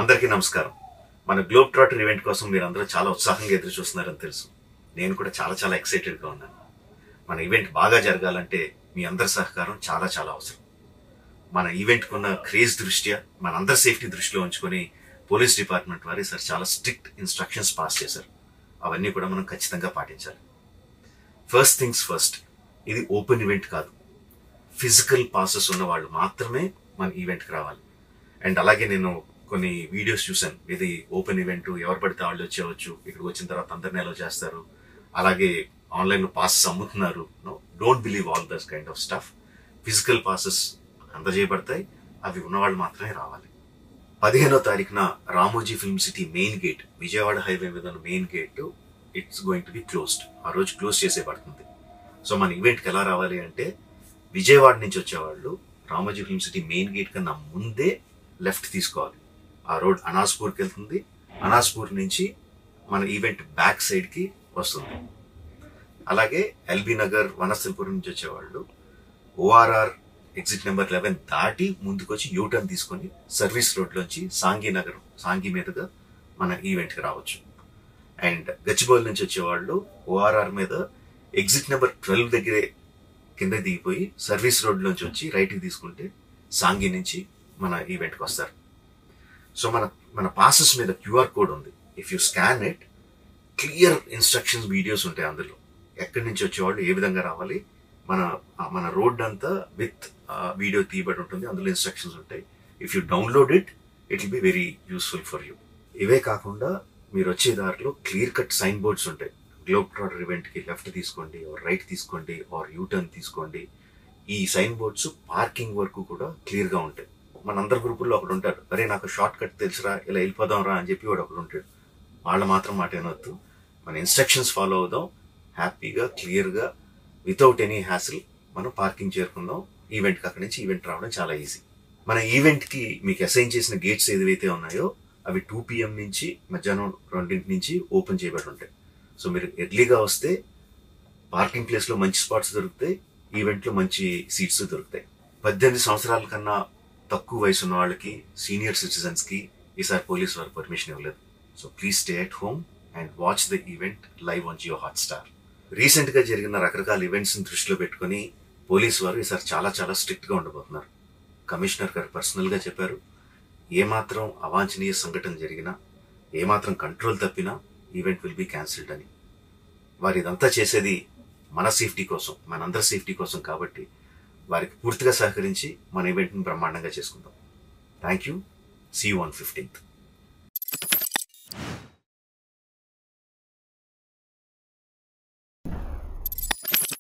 అందరికీ నమస్కారం. మన గ్లోబ్ ట్రాటర్ ఈవెంట్ కోసం మీరందరూ చాలా ఉత్సాహంగా ఎదురు చూస్తున్నారని తెలుసు. నేను కూడా చాలా ఎక్సైటెడ్గా ఉన్నాను. మన ఈవెంట్ బాగా జరగాలంటే మీ అందరి సహకారం చాలా అవసరం. మన ఈవెంట్కి ఉన్న క్రేజ్ దృష్ట్యా మనందరి సేఫ్టీ దృష్టిలో ఉంచుకొని పోలీస్ డిపార్ట్మెంట్ వారు సార్ చాలా స్ట్రిక్ట్ ఇన్స్ట్రక్షన్స్ పాస్ చేశారు. అవన్నీ కూడా మనం ఖచ్చితంగా పాటించాలి. ఫస్ట్ థింగ్స్ ఫస్ట్, ఇది ఓపెన్ ఈవెంట్ కాదు. ఫిజికల్ పాసెస్ ఉన్న వాళ్ళు మాత్రమే మన ఈవెంట్కి రావాలి. అండ్ అలాగే నేను కొన్ని వీడియోస్ చూశాను, ఇది ఓపెన్ ఈవెంట్, ఎవరు పడితే వాళ్ళు వచ్చేవచ్చు, ఇక్కడికి వచ్చిన తర్వాత అందరినీ అలో చేస్తారు, అలాగే ఆన్లైన్లో పాసెస్ అమ్ముతున్నారు. Don't believe all this kind of stuff. Physical passes అందజేయబడతాయి, అవి ఉన్నవాళ్ళు మాత్రమే రావాలి. 15వ తారీఖున Ramoji Film City main gate, Vijayawada highway మీద ఉన్న main gate it's going to be closed. ఆ రోజు క్లోజ్ చేసేయబడుతుంది. సో మన ఈవెంట్కి ఎలా రావాలి అంటే, విజయవాడ నుంచి వచ్చేవాళ్ళు రామోజీ ఫిల్మ్ సిటీ మెయిన్ గేట్ కన్నా ముందే లెఫ్ట్ తీసుకోవాలి. ఆ రోడ్ అనాస్పూర్కి వెళ్తుంది. అనాస్పూర్ నుంచి మన ఈవెంట్ బ్యాక్ సైడ్కి వస్తుంది. అలాగే ఎల్బీ నగర్, వనస్థలిపురం నుంచి వచ్చేవాళ్ళు ఓఆర్ఆర్ ఎగ్జిట్ నెంబర్ 11 దాటి ముందుకు వచ్చి యూటర్న్ తీసుకొని సర్వీస్ రోడ్లోంచి సాంగి మీదుగా మన ఈవెంట్కి రావచ్చు. అండ్ గచ్చిబౌలి నుంచి వచ్చేవాళ్ళు ఓఆర్ఆర్ మీద ఎగ్జిట్ నెంబర్ 12 దగ్గరే కింద దిగిపోయి సర్వీస్ రోడ్లోంచి వచ్చి రైట్కి తీసుకుంటే సాంగి నుంచి మన ఈవెంట్కి వస్తారు. సో మన పాసెస్ మీద క్యూఆర్ కోడ్ ఉంది. If you scan it, clear instructions videos ఉంటాయి అందులో. ఎక్కడి నుంచి వచ్చేవాళ్ళు ఏ విధంగా రావాలి, మన రోడ్ అంతా విత్ వీడియో తీయబడి ఉంటుంది. అందులో ఇన్స్ట్రక్షన్స్ ఉంటాయి. If you download it will be very useful for you. ఇవే కాకుండా మీరు వచ్చే దారిలో క్లియర్ కట్ సైన్ బోర్డ్స్ ఉంటాయి. గ్లోబ్ ట్రాటర్ ఈవెంట్కి లెఫ్ట్ తీసుకోండి, ఆర్ రైట్ తీసుకోండి, ఆర్ యూటర్న్ తీసుకోండి. ఈ సైన్ బోర్డ్స్ పార్కింగ్ వరకు కూడా క్లియర్గా ఉంటాయి. మనందరి గ్రూపుల్లో ఒకడు ఉంటాడు, అరే నాకు షార్ట్ కట్ తెలుసురా, ఇలా వెళ్ళిపోదాం రా అని చెప్పి వాడు ఒకడు ఉంటాడు. వాళ్ళ మాత్రం మాట ఏనొద్దు. మన ఇన్స్ట్రక్షన్స్ ఫాలో అవుదాం. హ్యాపీగా, క్లియర్గా, వితౌట్ ఎనీ హ్యాసిల్ మనం పార్కింగ్ చేరుకుందాం. ఈవెంట్కి అక్కడి నుంచి ఈవెంట్ రావడం చాలా ఈజీ. మన ఈవెంట్కి మీకు అసైన్ చేసిన గేట్స్ ఏదైతే ఉన్నాయో అవి 2 PM నుంచి మధ్యాహ్నం 2 నుంచి ఓపెన్ చేయబడి ఉంటాయి. సో మీరు ఎర్లీగా వస్తే పార్కింగ్ ప్లేస్లో మంచి స్పాట్స్ దొరుకుతాయి, ఈవెంట్లో మంచి సీట్స్ దొరుకుతాయి. 18 సంవత్సరాల కన్నా తక్కువ వయసు ఉన్న వాళ్ళకి, సీనియర్ సిటిజన్స్కి ఈసారి పోలీస్ వారు పర్మిషన్ ఇవ్వలేదు. So please stay at home and watch the event live on Jio Hotstar. రీసెంట్గా జరిగిన రకరకాల ఈవెంట్స్ని దృష్టిలో పెట్టుకుని పోలీస్ వారు ఈసారి చాలా స్ట్రిక్ట్గా ఉండబోతున్నారు. కమిషనర్ గారు పర్సనల్గా చెప్పారు, ఏమాత్రం అవాంఛనీయ సంఘటన జరిగినా, ఏమాత్రం కంట్రోల్ తప్పినా ఈవెంట్ విల్ బీ క్యాన్సిల్డ్ అని. వారు ఇదంతా చేసేది మన సేఫ్టీ కోసం, మనందరి సేఫ్టీ కోసం. కాబట్టి వారికి పూర్తిగా సహకరించి మన ఈవెంట్ని బ్రహ్మాండంగా చేసుకుందాం. Thank you. See you on 15th.